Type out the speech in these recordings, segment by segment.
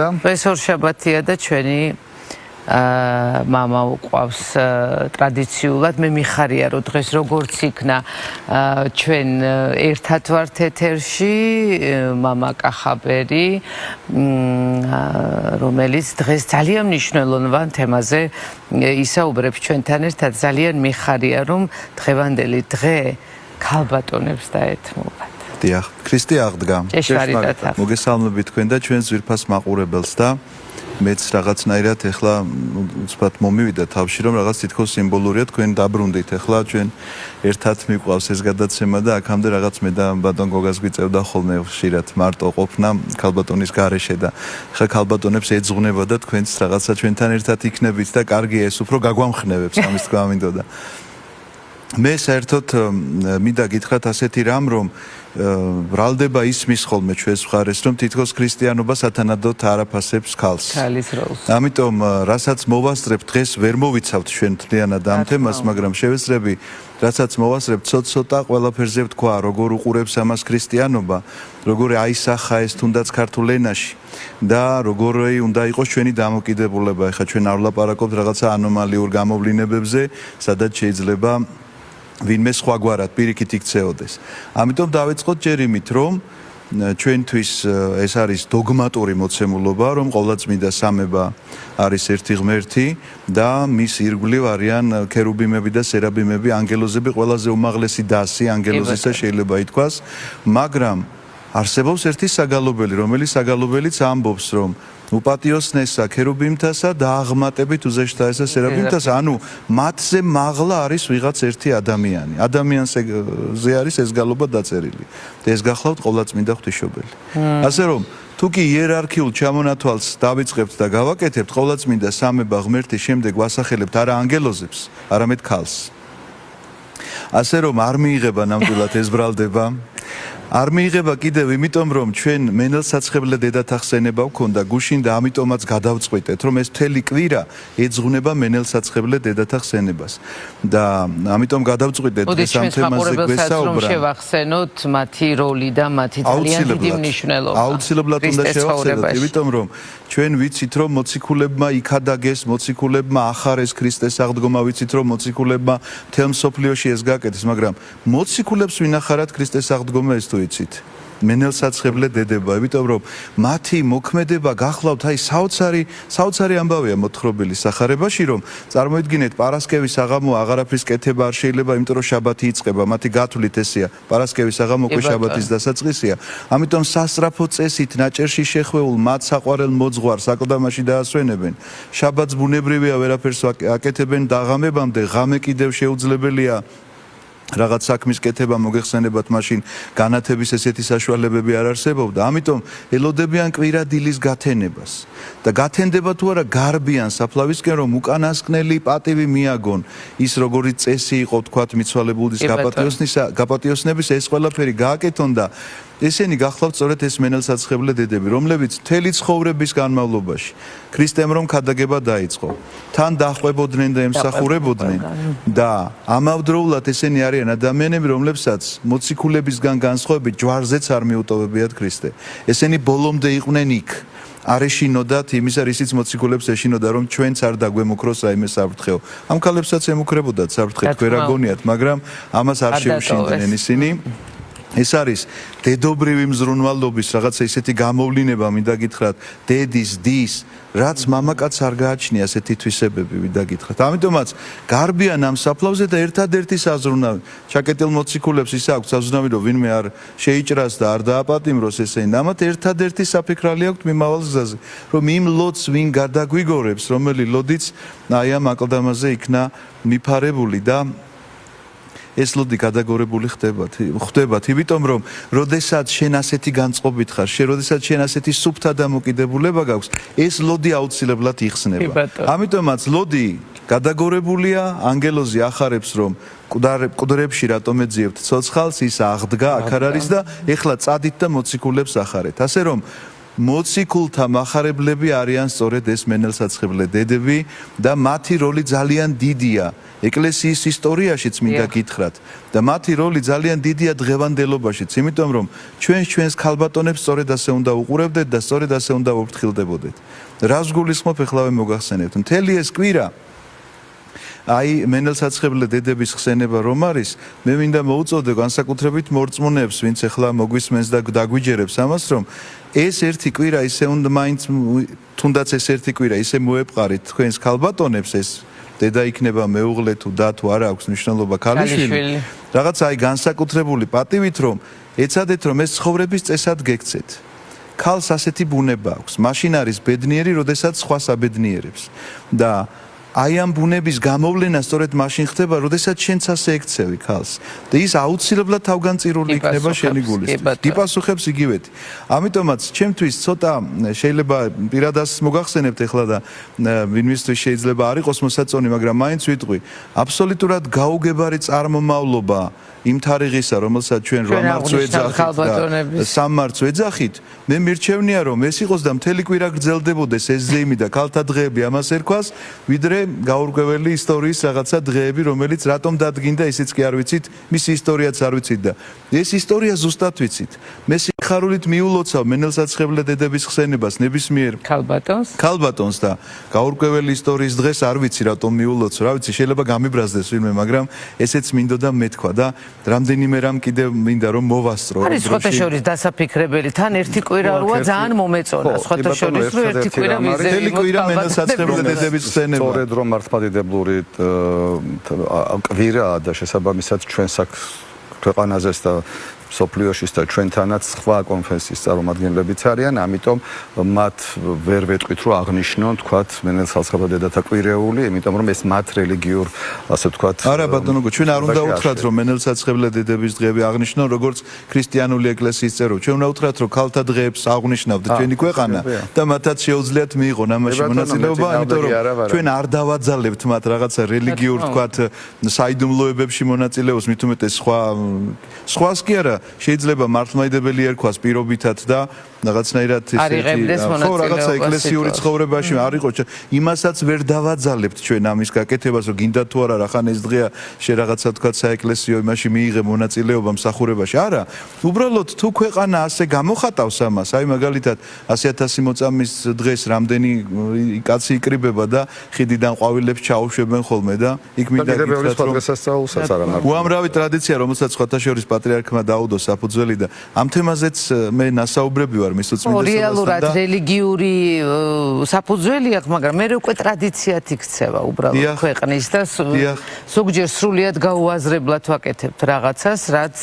დღეს ორშაბათია და ჩვენი მამა უყვავს ტრადიციულად. მე მიხარია რომ დღეს როგორც იქნა ჩვენ ერთად ვართ ეთერში მამა კახაბერი რომელიც დღეს ძალიან მნიშვნელოვან თემაზე ისაუბრებს ჩვენთან ერთად. ძალიან მიხარია რომ დღევანდელი დღე ქალბატონებს დაეთმობათ. დიახ, ქრისტე აღდგა. ჭეშმარიტად. მოგესალმებით თქვენ და ჩვენს ძვირფას მაყურებელს და მეც რაღაცნაირად ეხლა უცბად მომივიდა თავში რომ რაღაც თითქოს სიმბოლურია თქვენ დაბრუნდით. ეხლა ჩვენ ერთად მიყვავს ეს გადაცემა და აქამდე რაღაც მე და ბატონ გოგას გვიწევდა ხოლმე ხშირად მარტო ყოფნა ქალბატონის გარეშე და ეხლა ქალბატონებს ეძღვნება და თქვენც რაღაცა ჩვენთან ერთად იქნებით და კარგია ეს უფრო გაგვამხნევებს ამის თქმა მინდოდა. მე საერთოდ მინდა გითხრათ ასეთი რამ რომ ბრალდება ისმის ხოლმე ჩვენს მხარეს რომ თითქოს ქრისტიანობა სათანადოდ არაფასებს ქალს. ქალის როლს. ამიტომ რასაც მოვასწრებთ დღეს ვერ მოვიცავთ ჩვენ მთლიანად ამ თემას, მაგრამ შევეცდები რასაც მოვასწრებთ ცოტა ყველაფერზე ვთქვა, როგორ უყურებს ამას ქრისტიანობა, როგორ აისახა ეს თუნდაც ქართულ ენაში და როგორი უნდა იყოს ჩვენი დამოკიდებულება. ეხლა ჩვენ არ ვლაპარაკობთ რაღაცა ანომალიურ გამოვლინებებზე, სადაც შეიძლება ვინმე სხვაგვარად პირიქით იქცეოდეს. ამიტომ დავიწყოთ ჯერ იმით, რომ ჩვენთვის ეს არის დოგმატური მოცემულობა, რომ ყოვლადწმინდა სამება არის ერთი ღმერთი და მის ირგვლივ არიან ქერუბიმები და სერაბიმები, ანგელოზები, ყველაზე უმაღლესი დასი ანგელოზისა შეიძლება ითქვას, მაგრამ არსებობს ერთი საგალობელი, რომელიც საგალობელიც ამბობს, რომ უპატიოსნესა ქერუბიმთასა და აღმატებით უზეშთაესა სერაბიმთასა, ანუ მათზე მაღლა არის ვიღაც ერთი ადამიანი. ადამიანზე არის ეს გალობა დაწერილი. და ეს გახლავთ ყოვლადწმინდა ღვთისმშობელი. ასე რომ თუ კი იერარქიულ ჩამონათვალს დავიწყებთ და გავაკეთებთ, ყოვლადწმინდა სამება ღმერთის შემდეგ ვასახელებთ არა ანგელოზებს, არამედ ქალს. ასე რომ არ მიიღება ნამდვილად ეს ბრალდება. არ მიიღება კიდევ იმიტომ რომ ჩვენ მენელსაცხებლე დედათა ხსენება გვქონდა გუშინ და ამიტომაც გადავწყვიტეთ რომ ეს მთელი კვირა ეძღვნება მენელსაცხებლე დედათა ხსენებას და ამიტომ გადავწყვიტეთ ეს ამ თემაზე გვესაუბრა. შევახსენოთ მათი როლი და მათი ძალიან დიდი მნიშვნელობა. აუცილებლად უნდა შევახსენოთ, იმიტომ რომ ჩვენ ვიცით რომ მოციქულებმა იქადაგეს, მოციქულებმა ახარეს ქრისტეს აღდგომა, ვიცით რომ მოციქულებმა მთელ მსოფლიოში ეს გაკეთეს, მაგრამ მოციქულებს ვინ ახარათ ქრისტეს აღდგომა ეს თუ იცით? მენელსაცხებლე დედება, იმიტომ რომ მათი მოქმედება გახლავთ აი საოცარი ამბავია მოთხრობილი სახარებაში, რომ წარმოიდგინეთ პარასკევის აღამო აღარაფრის კეთება არ შეიძლება, იმიტომ რომ შაბათი იწყება, მათი გათვლით ესეა, პარასკევის აღამო უკვე შაბათის დასაწყისია. ამიტომ სასწრაფო წესით ნაჭერში შეხვეულ მათ საყვარელ მოძღვარს აკლდამაში დაასვენებენ. შაბათს ბუნებრივია ვერაფერს აკეთებენ და ღამებამდე, ღამე კიდევ შეუძლებელია რაღაც საქმის კეთება მოგეხსენებათ მაშინ განათების ესეთი საშუალებები არ არსებობდა. ამიტომ ელოდებიან კვირადილის გათენებას და გათენდება თუ არა გარბიან საფლავისკენ რომ უკანასკნელი პატივი მიაგონ ის როგორი წესი იყო თქვათ მიცვალებულის გაპატიოსნების ეს ყველაფერი გააკეთონ და ესენი გახლავთ სწორედ ეს მენელსაცხებლე დედები, რომლებიც მთელი ცხოვრების განმავლობაში ქრისტემ რომ ქადაგება დაიწყო, თან დახვებოდნენ და ემსახურებოდნენ და ამავდროულად ესენი არიან ადამიანები, რომლებსაც მოციქულებისგან განსხვავებით ჯვარზეც არ მიუტოვებიათ ქრისტე. ესენი ბოლომდე იყვნენ იქ. არ ეშინოდათ იმისა, რისიც მოციქულებს ეშინოდა, რომ ჩვენც არ დაგვემუქროს რაიმე საფრთხეო. ამ ქალებსაც ემუქრებოდათ საფრთხე, თქვენ რა გონიათ, მაგრამ ამას არ შეუშინდნენ ისინი. ეს არის დედობრივი მზრუნვალობის რაღაცა ისეთი გამოვლენა მინდა გითხრათ, დედის, დის, რაც მამაკაც არ გააჩნია ასეთი თვისებები მინდა გითხრათ. ამიტომაც გარბიან ამ საფლავზე და ერთადერთი საზრუნავი. ჩაკეტილ მოციქულებს ის აქვს საზრუნავი, რომ ვინმე არ შეიჭრას და არ დააპატიმროს ესენი. ამათ ერთადერთი საფიქრალი აქვთ მიმავალ გზაზე, რომ იმ ლოდს ვინ გადაგვიგორებს, რომელი ლოდიც აი ამ აკლდამაზე იქნა მიფარებული და ეს ლოდი გადაგორებული ხდებათ, იმიტომ რომ როდესაც შენ ასეთი განწყობით ხარ, როდესაც შენ ასეთი სუფთა დამოკიდებულება გაქვს, ეს ლოდი აუცილებლად იხსნება. ამიტომაც ლოდი გადაგორებულია, ანგელოზი ახარებს რომ მკვდრებში რატომ ეძიებთ ცოცხალს, ის აღდგა, აქ არ არის და ეხლა წადით და მოციქულებს ახარეთ. ასე რომ მოციქულთა მახარებლები არიან სწორედ ეს მენელსაცხებლე დედები და მათი როლი ძალიან დიდია ეკლესიის ისტორიაშიც მინდა გითხრათ და მათი როლი ძალიან დიდია დღევანდელობაშიც, იმიტომ რომ ჩვენს ქალბატონებს სწორედ ასე უნდა უყურებდეთ და სწორედ ასე უნდა ვუფრთხილდებოდეთ. რას გულისხმობ ეხლავე მოგახსენებთ. მთელი ეს კვირა აი მენელსაცხებლე დედების ხსენება რომ არის, მე მინდა მოუწოდე განსაკუთრებით მორწმუნეებს, ვინც ეხლა მოგვისმენს და დაგვიჯერებს ამას, რომ ეს ერთი კვირა ისე უნდა მაინც თუნდაც ეს ერთი კვირა ისე მოეპყარით თქვენს ქალბატონებს ეს დედა იქნება მეუღლე თუ და თუ არა აქვს მნიშვნელობა ქალიშვილი რაღაც აი განსაკუთრებული პატივით რომ ეცადეთ რომ ეს ცხოვრების წესად გექცეთ ქალს ასეთი ბუნება აქვს მაშინ არის ბედნიერი როდესაც სხვას აბედნიერებს და აი ამ ბუნების გამოვლენა სწორედ მაშინ ხდება როდესაც შენც ასე ექცევი ქალს და ის აუცილებლად თავგანწირული იქნება შენი გულისთვის გიპასუხებს იგივეთი ამიტომაც ჩემთვის ცოტა შეიძლება პირადას მოგახსენებთ ეხლა და ვინმისთვის შეიძლება არ იყოს მოსაწონი მაგრამ მაინც ვიტყვი აბსოლუტურად გაუგებარი წარმომავლობა იმ თარიღისა რომელსაც ჩვენ 8 მარტს ვეძახით და 3 მარტს ვეძახით მე მირჩევნია რომ ეს იყოს და მთელი კვირა გრძელდებოდეს ეს ზეიმი და ქალთა დღეები ამას ერქვას ვიდრე გაურკვეველი ისტორიის რაღაცა დღეები რომელიც რატომ დადგინდა ისიც კი არ ვიცით მისი ისტორიაც არ ვიცით და ეს ისტორია ზუსტად ვიცით მე სიხარულით მიულოცავ მენელსაცხებლე დედების ხსენებას ნებისმიერ ქალბატონს და გაურკვეველი ისტორიის დღეს არ ვიცი რატომ მიულოცო რა ვიცი შეიძლება გამიბრაზდეს ვინმე მაგრამ ესეც მინდოდა მეთქვა და რამდენიმე რამ კიდევ მინდა რომ მოვასწრო არის სხვათა შორის დასაფიქრებელი თან ერთი კვირა როა ძალიან მომეწონა სხვათა შორის რომ ერთი კვირა მიზელი კვირა მენელსაცხებლე დედების ხსენება სწორედ რომ მართლმადიდებლური კვირაა და შესაბამისად ჩვენს აქ ქვეყანაზეც და სოფლიოშიც და ჩვენთანაც სხვა კონფესიის წარმომადგენლებიც არიან, ამიტომ მათ ვერ ვეტყვით რომ აღნიშნონ თქვათ მენელსაცხებლე დედათა კვირეული, იმიტომ რომ ეს მათ რელიგიურ ასე თქვათ არა ბატონო, ჩვენ არ უნდა უთხრათ რომ მენელსაცხებლე დედების დღეები აღნიშნონ როგორც ქრისტიანული ეკლესიის წევრ. ჩვენ უნდა უთხრათ რომ ქალთა დღეებს აღნიშნავთ ჩვენი ქვეყანა და მათაც შეუძლიათ მიიღონ ამაში მონაწილეობა, იმიტომ რომ ჩვენ არ დავაძალებთ მათ რაღაცა რელიგიურ თქვათ საიდუმლოებებში მონაწილეობას, მით უმეტეს სხვას კი არა შეიძლება მართლმადიდებელი ერქვას პირობითად და რაღაცნაირად ხო რაღაცა ეკლესიური ცხოვრებაში არ იყო იმასაც ვერ დავაძალებთ ჩვენ ამის გაკეთებას რომ გინდა თუ არა რახან ეს დღეა შე რაღაცა თქვა საეკლესიო იმაში მიიღე მონაწილეობა მსახურებაში არა უბრალოდ თუ ქვეყანა ასე გამოხატავს ამას აი მაგალითად 100.000 მოწამის დღეს რამდენი კაცი იკრიბება და ხიდიდან ყვავილებს ჩაუშვებენ ხოლმე და იქ მინდა გითხრათ რომ უამრავი ტრადიცია რომელსაც სხვათა შორის პატრიარქმა დაუდო საფუძველი და ამ თემაზეც მე ნასაუბრები ვარ რეალურად რელიგიური საფუძველი აქვს, მაგრამ მე უკვე ტრადიციად იქცევა უბრალოდ ქვეყნის და ზოგჯერ სრულიად გაუაზრებლად ვაკეთებთ რაღაცას, რაც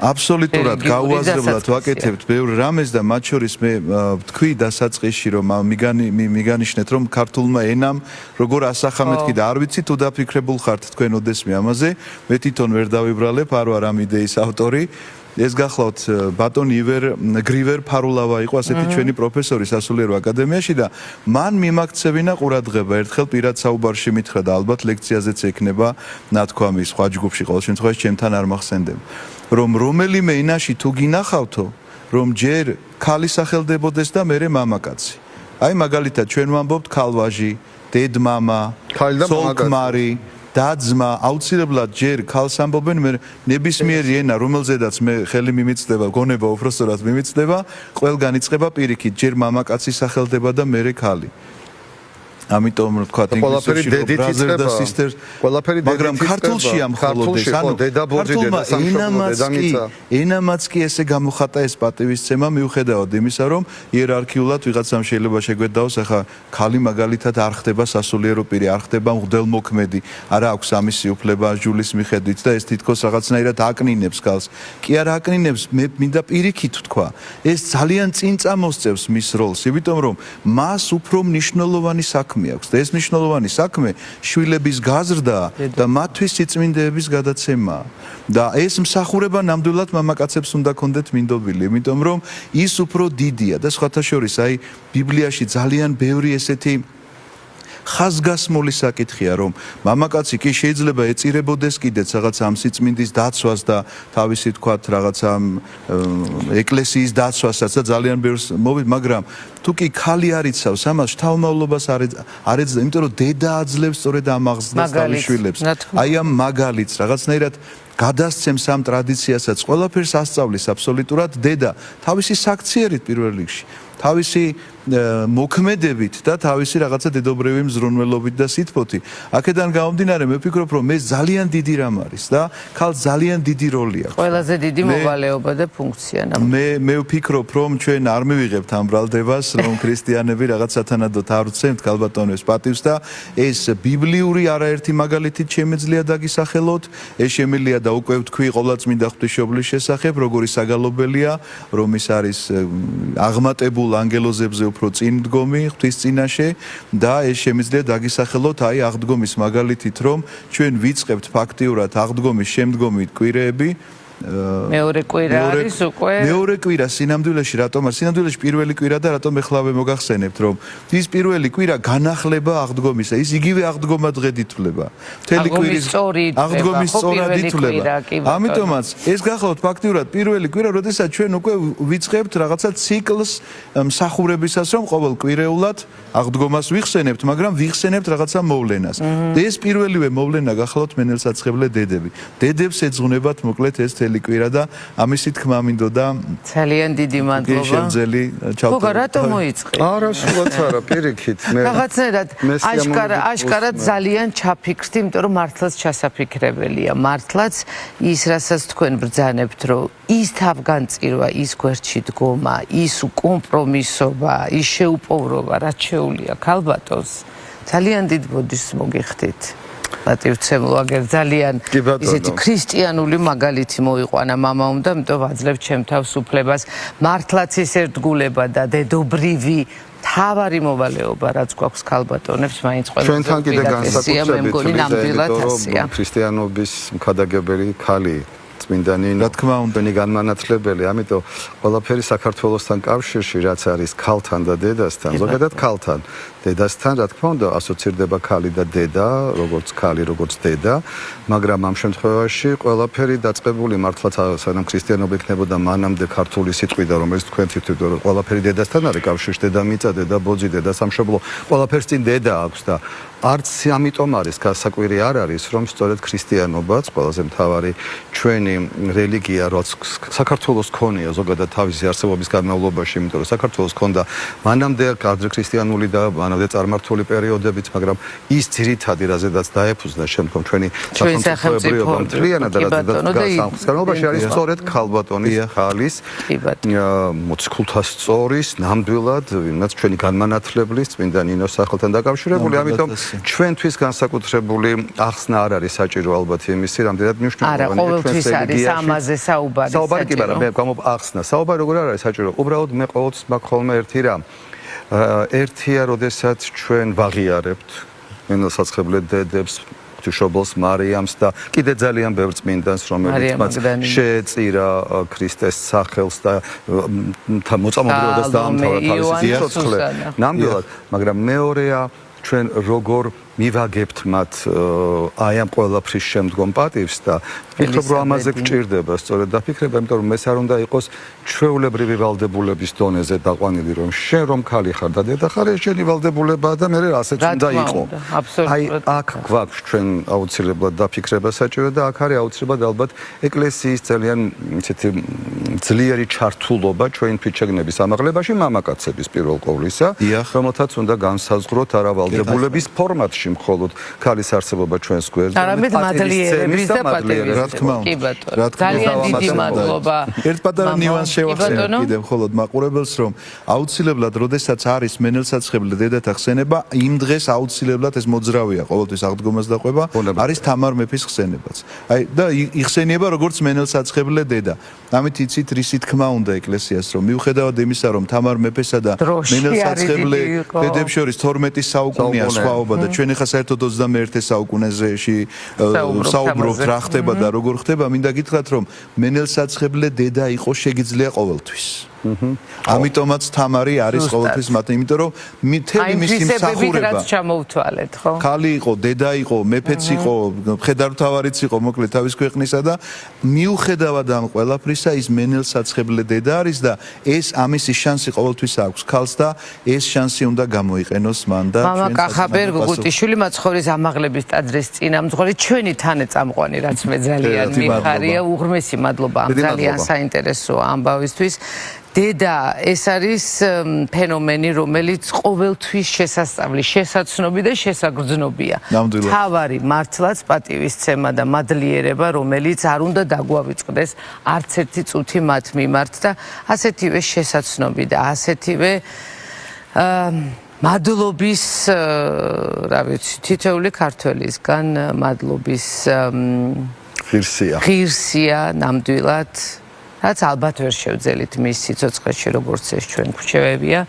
აბსოლუტურად გაუაზრებლად ვაკეთებთ ბევრ რამეს და მათ შორის მე ვთქვი დასაწყისში რომ მიგანიშნეთ რომ ქართულმა ენამ როგორ ასახამეთქი და არ ვიცი თუ დაფიქრებულ ხართ თქვენ ოდესმე ამაზე მე თვითონ ვერ დავიბრალებ არ ვარ ამ იდეის ავტორი ეს გახლავთ ბატონი გრივერ ფარულავა იყო ასეთი ჩვენი პროფესორი სასულიერო აკადემიაში და მან მიმაქცევინა ყურადღება ერთხელ პირად საუბარში მითხრა და ალბათ ლექციაზეც ექნება ნათქვამი სხვა ჯგუფში ყოველ შემთხვევაში ჩემთან არ მახსენდება რომ რომელიმე ენაში თუ გინახავთო რომ ჯერ ქალი სახელდებოდეს და მერე მამაკაცი აი მაგალითად ჩვენ ვამბობთ ქალვაჟი დედმამა ცოლ-ქმარი დაძმა აუცილებლად ჯერ ქალს ამბობენ მე ნებისმიერი ენა რომელზედაც მე ხელი მიმიწდება გონება უბრალოდ მიმიწდება ყველგან იწყება პირიქით ჯერ მამაკაცი სახელდება და მერე ქალი ამიტომ თქვა ინგლისურში brother და sister მაგრამ ქართულში ამხოლოდ ეს ანუ ენამაც კი ესე გამოხატა ეს პატივისცემა მიუხედავად იმისა რომ იერარქიულად ვიღაცამ შეიძლება შეგვედაოს ახლა ქალი მაგალითად არ ხდება სასულიერო პირი არ ხდება მღვდელმოქმედი არა აქვს ამისი უფლება ჯულის მიხედვით და ეს თითქოს რაღაცნაირად აკნინებს ქალს კი არ აკნინებს მე მინდა პირიქით თქვა ეს ძალიან წინ წამოსწევს მის როლს იმიტომ რომ მას უფრო მნიშვნელოვანი საქმე აქვს და ეს მნიშვნელოვანი საქმე შვილების გაზრდა და მათთვის სიწმინდეების გადაცემა და ეს მსახურება ნამდვილად მამაკაცებს უნდა კონდეთ მინდობილი იმიტომ რომ ის უფრო დიდია და სხვათა შორის აი ბიბლიაში ძალიან ბევრი ესეთი ხაზგასმული საკითხია, რომ მამაკაცი კი შეიძლება ეწირებოდეს კიდეც რაღაც ამ სიწმინდის დაცვას და თავისი თქვათ რაღაცა ეკლესიის დაცვასაც და ძალიან ბევრს მოვიდ, მაგრამ თუ კი ქალი არიცავს ამას შთამომავლობას არ ეძდა, იმიტომ რომ დედა აძლევს სწორედ ამ აღზრდას თავის შვილებს. აი ამ მაგალითს რაღაცნაირად გადასცემს ამ ტრადიციასაც, ყველაფერს ასწავლის აბსოლუტურად დედა თავისი საქციელით პირველ რიგში, თავისი მოქმედებით და თავისი რაღაცა დედობრივი მზრუნველობით და სითბოთი. აქედან გამომდინარე მე ვფიქრობ, რომ ეს ძალიან დიდი რამ არის და ქალს ძალიან დიდი როლი აქვს. ყველაზე დიდი მოვალეობა და ფუნქცია. მე ვფიქრობ, რომ ჩვენ არ მივიღებთ ამ ბრალდებას, რომ ქრისტიანები რაღაც სათანადოდ არ ვცემთ ქალბატონებს პატივს და ეს ბიბლიური არაერთი მაგალითით შემეძლია დაგისახელოთ. ეს შემიძლია და უკვე ვთქვი ყოვლადწმინდა ღვთისმშობლის შესახებ, როგორი საგალობელია, რომ ის არის აღმატებულ ანგელოზებზე უფრო წინ მდგომი ღვთის წინაშე და ეს შემიძლია დაგისახელოთ აი აღდგომის მაგალითით, რომ ჩვენ ვიწყებთ ფაქტიურად აღდგომის შემდგომი კვირეები მეორე კვირა არის უკვე მეორე კვირა სინამდვილეში რატომ არის სინამდვილეში პირველი კვირა და რატომ ეხლავე მოგახსენებთ რომ ის პირველი კვირა განახლება აღდგომისა ის იგივე აღდგომა დღედ ითვლება მთელი კვირის აღდგომის სწორად ითვლება ამიტომაც ეს გახლავთ ფაქტიურად პირველი კვირა როდესაც ჩვენ უკვე ვიწყებთ რაღაცა ციკლს მსახურებისას რომ ყოველ კვირეულად აღდგომას ვიხსენებთ მაგრამ ვიხსენებთ რაღაცა მოვლენას და ეს პირველივე მოვლენა გახლავთ მენელსაცხებლე დედებს ეძღვნებათ მოკლედ ეს ლიკვირა და ამისი თქმა მინდოდა ძალიან დიდი მადლობა. შემძელი ჩავთვალე. ხო, რატომ მოიწყე? არა, სულაც არა, პირიქით. მე რაღაცნაირად აშკარად ძალიან ჩაფიქრდი, იმიტომ რომ მართლაც ჩასაფიქრებელია. მართლაც ის რასაც თქვენ ბრძანებთ, რომ ის თავგანწირვა, ის გვერდში დგომა, ის კომპრომისობა, ის შეუპოვრობა, რაც შეუულია ქალბატონს, ძალიან დიდ ბოდიშს მოგიხდით. პატივცემლო აგერ ძალიან ისეთი ქრისტიანული მაგალითი მოიყვანა მამამ და ამიტომ ვაძლევ ჩემ თავს უფლებას მართლაც ეს ერთგულება და დედობრივი თავარი მოვალეობა რაც გვაქვს ქალბატონებს მაინც ყველა ჩვენთან კიდე განსაკუთრებით ქრისტიანობის მქადაგებელი ქალი წმინდანი რა თქმა უნდა განმანათლებელი ამიტომ ყველაფერი საქართველოსთან კავშირში რაც არის ქალთან და დედასთან ზოგადად ქალთან დედასთან რა თქმა უნდა ასოცირდება ქალი და დედა როგორც ქალი როგორც დედა მაგრამ ამ შემთხვევაში ყველაფერი დაწყებული მართლაც სანამ ქრისტიანობა იქნებოდა მანამდე ქართული სიტყვიდან რომელიც თქვენ თვითონ ყველაფერი დედასთან არის კავშირში დედამიწა დედა ბოძი დედა სამშობლო ყველაფერს წინ დედა აქვს და არც ამიტომ არის გასაკვირი არ არის რომ სწორედ ქრისტიანობაც ყველაზე მთავარი ჩვენი რელიგია რაც საქართველოს ქონია ზოგადად თავისი არსებობის განმავლობაში იმიტომ რომ საქართველოს ქონდა მანამდე ადრე ქრისტიანული და მანამდე წარმართული პერიოდებიც მაგრამ ის ძირითადი რაზედაც დაეფუძნა შემდგომ ჩვენი სახელმწიფოებრიობა მთლიანად განმავლობაში არის სწორედ ქალბატონის ხალის მოციქულთა სწორის ნამდვილად ვინმეც ჩვენი განმანათლებლის წმინდა ნინოს სახელთან დაკავშირებული ამიტომ ჩვენთვის განსაკუთრებული ახსნა არ არის საჭირო ალბათ იმისი რამდენად მნიშვნელოვანია არა ყოველთვის არის ამაზე საუბარი საუბარი კი არა მე ახსნა საუბარი როგორ არის საჭირო უბრალოდ მე ყოველთვის მაქვს ხოლმე ერთი რამ ერთია როდესაც ჩვენ ვაღიარებთ მენელსაცხებლე დედებს ღვთისმშობელს მარიამს და კიდე ძალიან ბევრ წმინდანს რომელიც მათ შეეწირა ქრისტეს სახელს და მოწამობრივად დაამთავრა თავისი სიცოცხლე ნამდვილად მაგრამ მეორეა ჩვენ როგორ მივაგებთ მათ აი ამ ყველაფრის შემდგომ პატივს და ვფიქრობ რომ ამაზე გვჭირდება სწორედ დაფიქრება იმიტომ რომ ეს არ უნდა იყოს ჩვეულებრივი ვალდებულების დონეზე დაყვანილი რომ შენ რომ ქალი ხარ და დედა ხარ ეს შენი ვალდებულებაა და მე ასეც უნდა იყო აი აქ გვაქვს ჩვენ აუცილებლად დაფიქრება საჭირო და აქ არის აუცილებლად ალბათ ეკლესიის ძალიან ისეთი ძლიერი ჩართულობა ჩვენ თვითშეგნების ამაღლებაში მამაკაცების პირველ ყოვლისა რომელთაც უნდა განსაზღვროთ არა ვალდებულების ფორმატში მხოლოდ ქალის არსებობა ჩვენს გვერდზე არამედ მადლიერების და პატივის რა თქმა უნდა ძალიან დიდი მადლობა ერთ პატარა ნიუანსს შევახსენებ კიდე მხოლოდ მაყურებელს რომ აუცილებლად როდესაც არის მენელსაცხებლე დედათა ხსენება იმ დღეს აუცილებლად ეს მოძრავია ყოველთვის აღდგომას დაყვება არის თამარ მეფის ხსენებაც აი და იხსენიება როგორც მენელსაცხებლე დედა ამით იცით რისი თქმა უნდა ეკლესიას რომ მიუხედავად იმისა რომ თამარ მეფესა და მენელსაცხებლე დედებს შორის 12 საუკუნეა სხვაობა და ჩვენ ახლა საერთოდ 21 საუკუნეში საუბრობთ რა ხდება და როგორ ხდება მინდა გითხრათ რომ მენელსაცხებლე დედა იყო შეგიძლია ყოველთვის ამიტომაც თამარი არის ყოველთვის მათ, იმიტომ რომ მთელი მისი მსახურება რაც ჩამოვთვალეთ, ხო? ხალი იყო, დედა იყო, მეფეც იყო, მხედართმთავარიც იყო, მოკლედ თავის ქვეყნისა და მიუხედავად ამ ყველაფრისა ის მენელსაცხებლე დედა არის და ეს ამისი შანსი ყოველთვის აქვს ქალს და ეს შანსი უნდა გამოიყენოს მან და მამა კახაბერ გუგუტიშვილი მაცხოვრის ამაღლების ტაძრის წინამძღვარი ჩვენი თანეწამყვანი რაც მე ძალიან მიხარია უღრმესი მადლობა ამ ძალიან საინტერესო ამბავისთვის დედა ეს არის ფენომენი რომელიც ყოველთვის შესასწავლი შესაცნობი და შესაგრძნობია თავარი მართლაც პატივისცემა და მადლიერება რომელიც არ უნდა დაგვავიწყდეს არც ერთი წუთი მათ მიმართ და ასეთივე შესაცნობი და ასეთივე მადლობის რა ვიცი თითოეული ქართველისგან მადლობის ღირსია ნამდვილად რაც ალბათ ვერ შევძელით მის სიცოცხლეში როგორც ეს ჩვენ გვჩევებია